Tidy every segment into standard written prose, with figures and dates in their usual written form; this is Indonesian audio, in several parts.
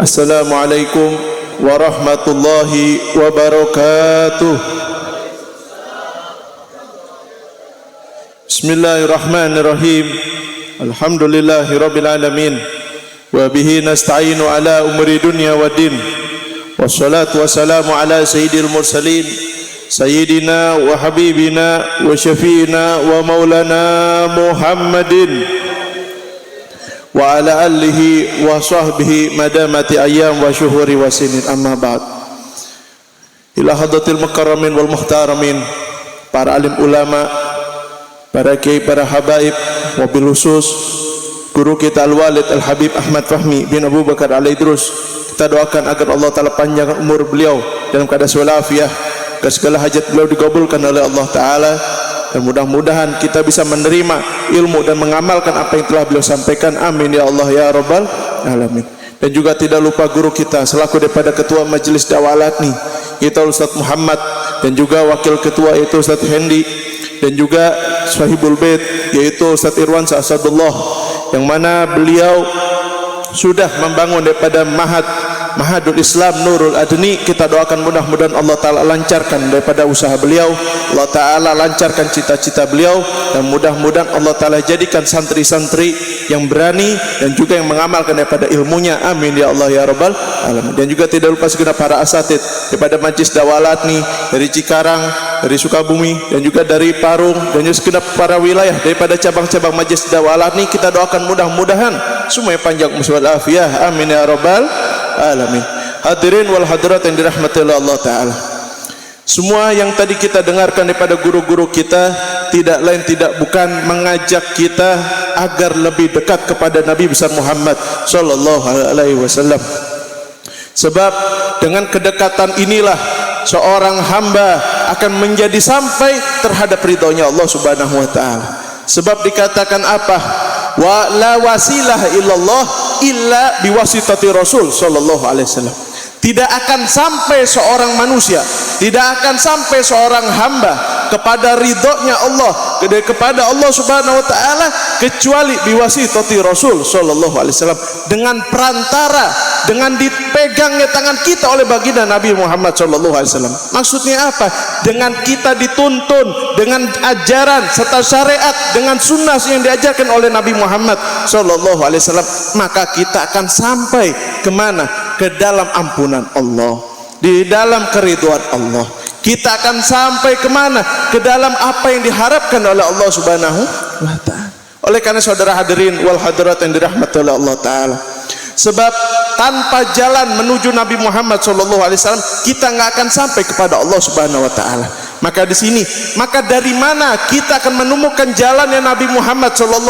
Assalamualaikum warahmatullahi wabarakatuh. Bismillahirrahmanirrahim. Alhamdulillahirabbil alamin. Wa bihi nasta'inu ala umuri dunya waddin. Wassalatu wassalamu ala sayyidil mursalin sayyidina wa habibina wa syafiina wa maulana Muhammadin wa ala alihi wa sahbihi madamati ayyam wa syuhuri wa sinin, amma ba'd. Ila hadratil mukarramin wal muhtaramin, para alim ulama, para kiai, para habaib, wabil khusus guru kita Al-Walid Al-Habib Ahmad Fahmi bin Abu Bakar Al-Idrus. Kita doakan agar Allah Ta'ala panjangkan umur beliau dalam keadaan walafiah, agar segala hajat beliau dikabulkan oleh Allah Ta'ala, dan mudah-mudahan kita bisa menerima ilmu dan mengamalkan apa yang telah beliau sampaikan. Amin ya Allah ya Rabbal alamin. Dan juga tidak lupa guru kita selaku daripada ketua majelis dakwah Al-Adni kita Ustaz Muhammad, dan juga wakil ketua yaitu Ustaz Hendi, dan juga sahibul bait yaitu Ustaz Irwan Sa'adullah, yang mana beliau sudah membangun daripada Mahadul Islam Nurul Adni. Kita doakan mudah-mudahan Allah Ta'ala lancarkan daripada usaha beliau, Allah Ta'ala lancarkan cita-cita beliau, dan mudah-mudahan Allah Ta'ala jadikan santri-santri yang berani dan juga yang mengamalkan daripada ilmunya. Amin ya Allah ya Rabbal alamin. Dan juga tidak lupa segenap para asatid daripada Majlis Dakwah Al-Adni dari Cikarang, dari Sukabumi, dan juga dari Parung, dan juga segenap para wilayah daripada cabang-cabang Majlis Dakwah Al-Adni. Kita doakan mudah-mudahan semuanya panjang umur walafiah. Amin ya Rabbal alamin. Hadirin wal hadirat yang dirahmati oleh Allah Ta'ala, semua yang tadi kita dengarkan daripada guru-guru kita tidak lain tidak bukan mengajak kita agar lebih dekat kepada Nabi besar Muhammad sallallahu alaihi wasallam. Sebab dengan kedekatan inilah seorang hamba akan menjadi sampai terhadap ridhonya Allah Subhanahu wa taala. Sebab dikatakan apa? Wa la wasilah illallah illa biwasitati Rasul sallallahu alaihi wasallam. Tidak akan sampai seorang manusia, tidak akan sampai seorang hamba kepada ridhonya Allah, kepada Allah Subhanahu wa taala, kecuali biwasitati Rasul sallallahu alaihi wasallam, dengan perantara, dengan dipegangnya tangan kita oleh baginda Nabi Muhammad sallallahu alaihi wasallam. Maksudnya apa? Dengan kita dituntun dengan ajaran serta syariat, dengan sunnah yang diajarkan oleh Nabi Muhammad sallallahu alaihi wasallam, maka kita akan sampai kemana? Ke dalam ampunan Allah, di dalam keridhaan Allah. Kita akan sampai kemana? Ke dalam apa yang diharapkan oleh Allah Subhanahu wa ta'ala. Oleh karena saudara hadirin wal hadirat yang dirahmati oleh Allah Ta'ala, sebab tanpa jalan menuju Nabi Muhammad SAW kita nggak akan sampai kepada Allah Subhanahu wa ta'ala. Maka di sini, maka dari mana kita akan menemukan jalannya Nabi Muhammad SAW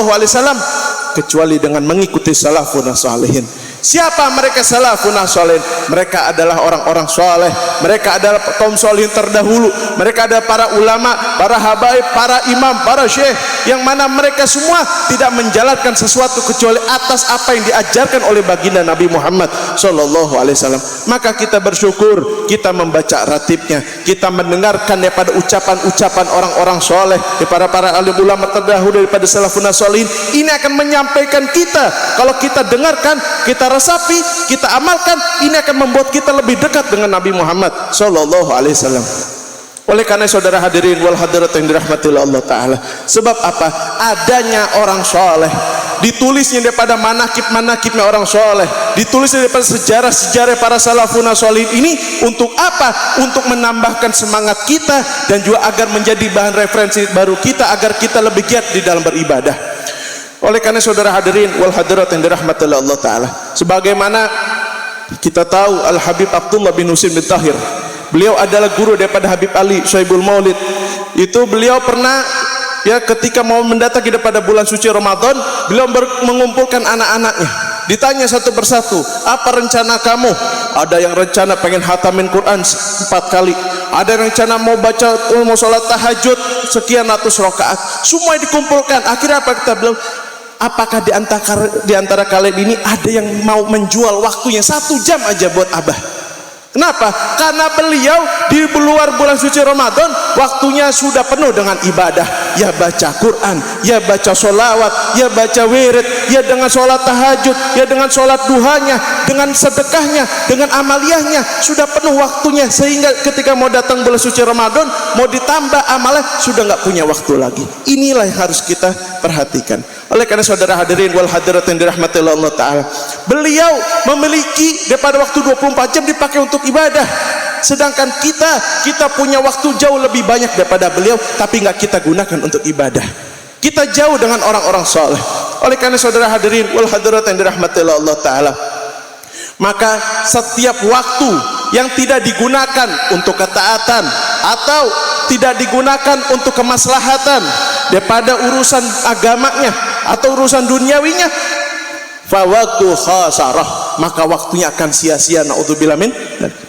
kecuali dengan mengikuti salafun salihin. Siapa mereka salafun salihin? Mereka adalah orang-orang saleh, mereka adalah kaum salihin terdahulu, mereka adalah para ulama, para habaib, para imam, para syekh, yang mana mereka semua tidak menjalankan sesuatu kecuali atas apa yang diajarkan oleh baginda Nabi Muhammad sallallahu alaihi wasallam. Maka kita bersyukur, kita membaca ratibnya, kita mendengarkan daripada ucapan-ucapan orang-orang soleh, daripada para alim ulama terdahulu, daripada salafun salihin. Ini akan menyampaikan kita, kalau kita dengarkan, kita resapi, kita amalkan, ini akan membuat kita lebih dekat dengan Nabi Muhammad sallallahu alaihi wasallam. Oleh karena saudara hadirin wal hadirat yang dirahmati oleh Allah Ta'ala, sebab apa? Adanya orang soleh, ditulisnya daripada manakib-manakibnya orang soleh, ditulisnya daripada sejarah-sejarah para salafun salihin ini untuk apa? Untuk menambahkan semangat kita, dan juga agar menjadi bahan referensi baru kita, agar kita lebih giat di dalam beribadah. Oleh karena saudara hadirin wal hadirat yang dirahmati oleh Allah Ta'ala, sebagaimana kita tahu Al-Habib Abdullah bin Husain bin Tahir, beliau adalah guru daripada Habib Ali Syaibul Maulid. Itu beliau pernah, ya, ketika mau mendatangi pada bulan suci Ramadan, beliau mengumpulkan anak-anaknya. Ditanya satu persatu, apa rencana kamu? Ada yang rencana pengen hatamin Quran 4 kali, ada yang rencana mau baca, mau sholat tahajud sekian ratus rakaat. Semua dikumpulkan. Akhirnya apa kata beliau? Apakah di antara kalian ini ada yang mau menjual waktunya 1 jam aja buat abah? Kenapa? Karena beliau di luar bulan suci Ramadan waktunya sudah penuh dengan ibadah, ya baca Quran, ya baca sholawat, ya baca wirid, ya dengan sholat tahajud, ya dengan sholat duhanya, dengan sedekahnya, dengan amaliyahnya, sudah penuh waktunya, sehingga ketika mau datang bulan suci Ramadan, mau ditambah amalnya, sudah nggak punya waktu lagi. Inilah yang harus kita perhatikan. Oleh karena saudara hadirin wal hadirat yang dirahmati Allah Ta'ala, beliau memiliki daripada waktu 24 jam dipakai untuk ibadah, sedangkan kita punya waktu jauh lebih banyak daripada beliau, tapi nggak kita gunakan untuk ibadah. Kita jauh dengan orang-orang soleh. Oleh karena saudara hadirin wal hadirat yang dirahmati Allah Ta'ala, maka setiap waktu yang tidak digunakan untuk ketaatan atau tidak digunakan untuk kemaslahatan daripada urusan agamanya atau urusan duniawinya, fawaqtu khasarah, maka waktunya akan sia-sia, naudzubillah min,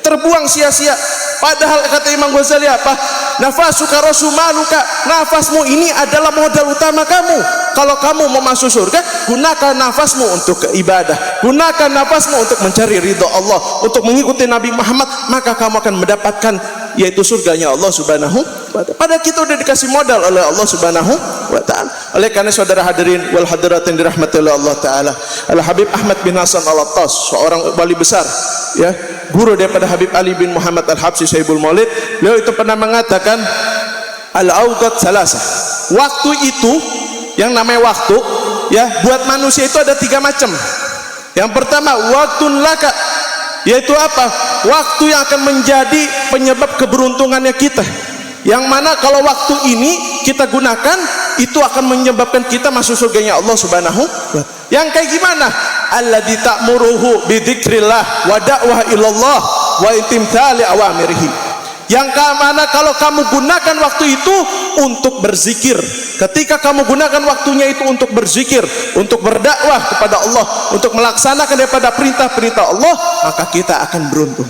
terbuang sia-sia. Padahal kata Imam Ghazali apa? Nafasuka rasumaluka, nafasmu ini adalah modal utama kamu. Kalau kamu mau masuk surga, gunakan nafasmu untuk ibadah, gunakan nafasmu untuk mencari ridha Allah, untuk mengikuti Nabi Muhammad, maka kamu akan mendapatkan yaitu surganya Allah Subhanahu wa ta'ala. Padahal kita udah dikasih modal oleh Allah Subhanahu wa ta'ala. Oleh karena saudara hadirin wal hadirat yang dirahmati oleh Allah Ta'ala, Al Habib Ahmad bin Hasan Al-Attas, seorang wali besar, ya, guru daripada Habib Ali bin Muhammad Al-Habsyi Sahibul Maulid, beliau itu pernah mengatakan al-awqat salasa, waktu itu, yang namanya waktu, ya, buat manusia itu ada 3 macam. Yang pertama, waktun laka, yaitu apa? Waktu yang akan menjadi penyebab keberuntungannya kita, yang mana kalau waktu ini kita gunakan, itu akan menyebabkan kita masuk surganya Allah Subhanahu wa ta'ala. Yang kayak gimana? Alladzi ta'muruhu bidzikrillah wa da'wah ilallah wa intimthali awamirihi. Yang mana kalau kamu gunakan waktu itu untuk berzikir, ketika kamu gunakan waktunya itu untuk berzikir, untuk berdakwah kepada Allah, untuk melaksanakan daripada perintah-perintah Allah, maka kita akan beruntung.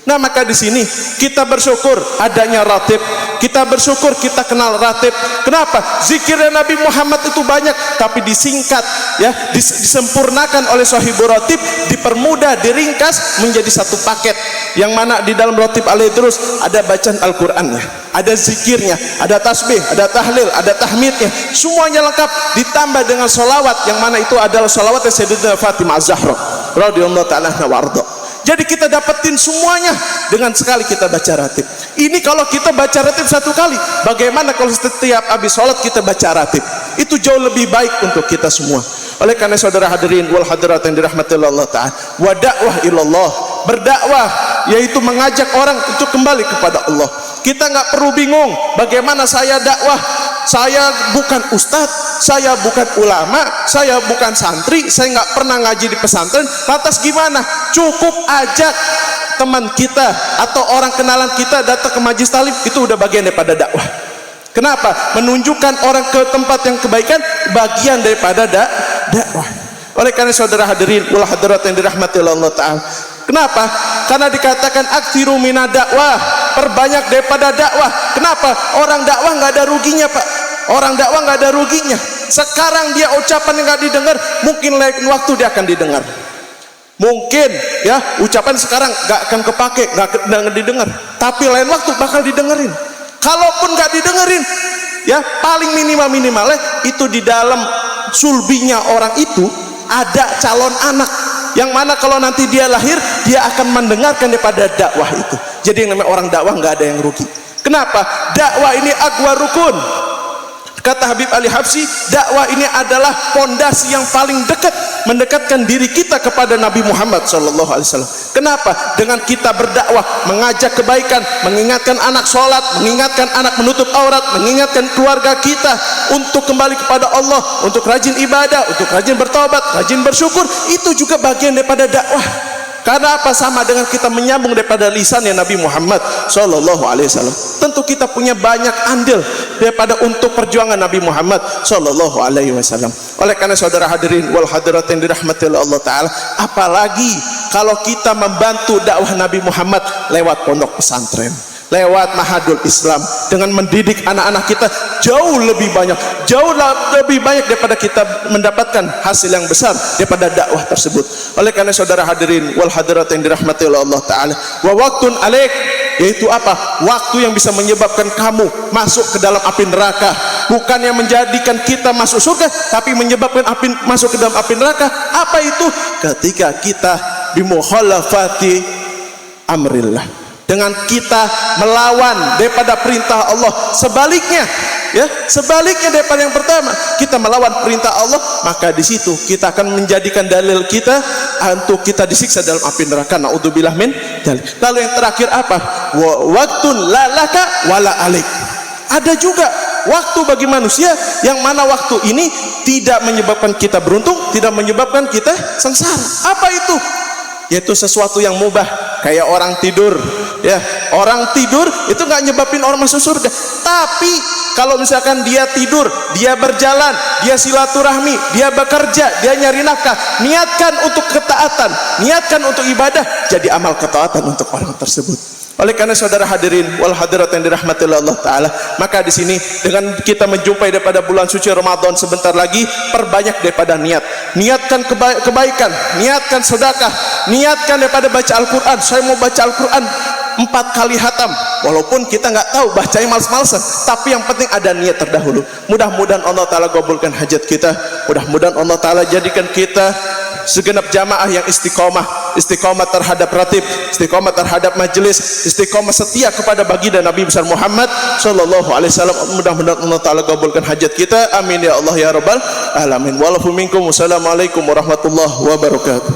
Nah, maka di sini kita bersyukur adanya ratib, kita bersyukur kita kenal ratib. Kenapa? Zikirnya Nabi Muhammad itu banyak, tapi disingkat, ya, disempurnakan oleh sahibul ratib, dipermudah, diringkas menjadi satu paket. Yang mana di dalam ratib al-idrus ada bacaan Al-Qur'annya, ada zikirnya, ada tasbih, ada tahlil, ada tahmidnya, semuanya lengkap, ditambah dengan sholawat, yang mana itu adalah sholawat Sayyidatina Fatimah Az-Zahra radhiyallahu ta'ala anha warda. Jadi kita dapetin semuanya dengan sekali kita baca ratib. Ini kalau kita baca ratib 1 kali, bagaimana kalau setiap habis sholat kita baca ratib? Itu jauh lebih baik untuk kita semua. Oleh karena saudara hadirin wal hadirat yang dirahmati Allah Ta'ala, wa da'wah ilallah, berdakwah yaitu mengajak orang untuk kembali kepada Allah. Kita nggak perlu bingung bagaimana saya dakwah. Saya bukan ustadz, saya bukan ulama, saya bukan santri, saya nggak pernah ngaji di pesantren. Lantas gimana? Cukup ajak teman kita atau orang kenalan kita datang ke majlis talim, itu udah bagian daripada dakwah. Kenapa? Menunjukkan orang ke tempat yang kebaikan, bagian daripada dakwah. Oleh karena saudara hadirin wal hadirat yang dirahmati Allah Ta'ala, kenapa? Karena dikatakan aktsiru minad dakwah, perbanyak daripada dakwah. Kenapa? Orang dakwah nggak ada ruginya, Pak. Orang dakwah nggak ada ruginya. Sekarang dia ucapan yang nggak didengar, mungkin lain waktu dia akan didengar. Mungkin, ya, ucapan sekarang nggak akan kepake, nggak didengar, tapi lain waktu bakal didengerin. Kalaupun nggak didengerin, ya, paling minimalnya itu di dalam sulbinya orang itu ada calon anak, yang mana kalau nanti dia lahir, dia akan mendengarkan daripada dakwah itu. Jadi yang namanya orang dakwah nggak ada yang rugi. Kenapa? Dakwah ini aqwa rukun. Kata Habib Ali Habsyi, dakwah ini adalah pondasi yang paling dekat, mendekatkan diri kita kepada Nabi Muhammad SAW. Kenapa? Dengan kita berdakwah, mengajak kebaikan, mengingatkan anak sholat, mengingatkan anak menutup aurat, mengingatkan keluarga kita untuk kembali kepada Allah, untuk rajin ibadah, untuk rajin bertobat, rajin bersyukur, itu juga bagian daripada dakwah. Karena apa? Sama dengan kita menyambung daripada lisannya Nabi Muhammad SAW. Tentu kita punya banyak andil daripada untuk perjuangan Nabi Muhammad SAW. Oleh karena saudara hadirin wal hadirat yang dirahmati oleh Allah Ta'ala, apalagi kalau kita membantu dakwah Nabi Muhammad lewat pondok pesantren, lewat Mahadul Islam, dengan mendidik anak-anak kita jauh lebih banyak daripada kita mendapatkan hasil yang besar daripada dakwah tersebut. Oleh karena saudara hadirin wal hadirat yang dirahmati oleh Allah Ta'ala, wa waktun alaik, yaitu apa? Waktu yang bisa menyebabkan kamu masuk ke dalam api neraka, bukan yang menjadikan kita masuk surga, tapi menyebabkan masuk ke dalam api neraka. Apa itu? Ketika kita bimukhalafati amrillah, dengan kita melawan daripada perintah Allah. Sebaliknya daripada yang pertama, kita melawan perintah Allah, maka di situ kita akan menjadikan dalil kita untuk kita disiksa dalam api neraka. Naudzubillah min dzalik. Lalu yang terakhir apa? Waktun la laka wala alik. Ada juga waktu bagi manusia yang mana waktu ini tidak menyebabkan kita beruntung, tidak menyebabkan kita sengsara. Apa itu? Yaitu sesuatu yang mubah, kayak orang tidur. Ya, orang tidur itu nggak nyebabin orang masuk surga. Tapi kalau misalkan dia tidur, dia berjalan, dia silaturahmi, dia bekerja, dia nyari nafkah, niatkan untuk ketaatan, niatkan untuk ibadah, jadi amal ketaatan untuk orang tersebut. Oleh karena saudara hadirin wal hadirat yang dirahmati Allah Ta'ala, maka di sini dengan kita menjumpai daripada bulan suci Ramadan sebentar lagi, perbanyak daripada niat. Niatkan kebaikan, niatkan sedekah, niatkan daripada baca Al-Quran. Saya mau baca Al-Quran 4 kali hatam, walaupun kita nggak tahu bacanya males-malesan, tapi yang penting ada niat terdahulu. Mudah-mudahan Allah Ta'ala kabulkan hajat kita, mudah-mudahan Allah Ta'ala jadikan kita segenap jamaah yang istiqomah terhadap ratib, istiqomah terhadap majelis, istiqomah setia kepada baginda Nabi besar Muhammad sallallahu alaihi wasallam. Mudah-mudahan Allah Ta'ala kabulkan hajat kita, amin ya Allah ya rabbal alamin. Wassalamualaikum warahmatullahi wabarakatuh.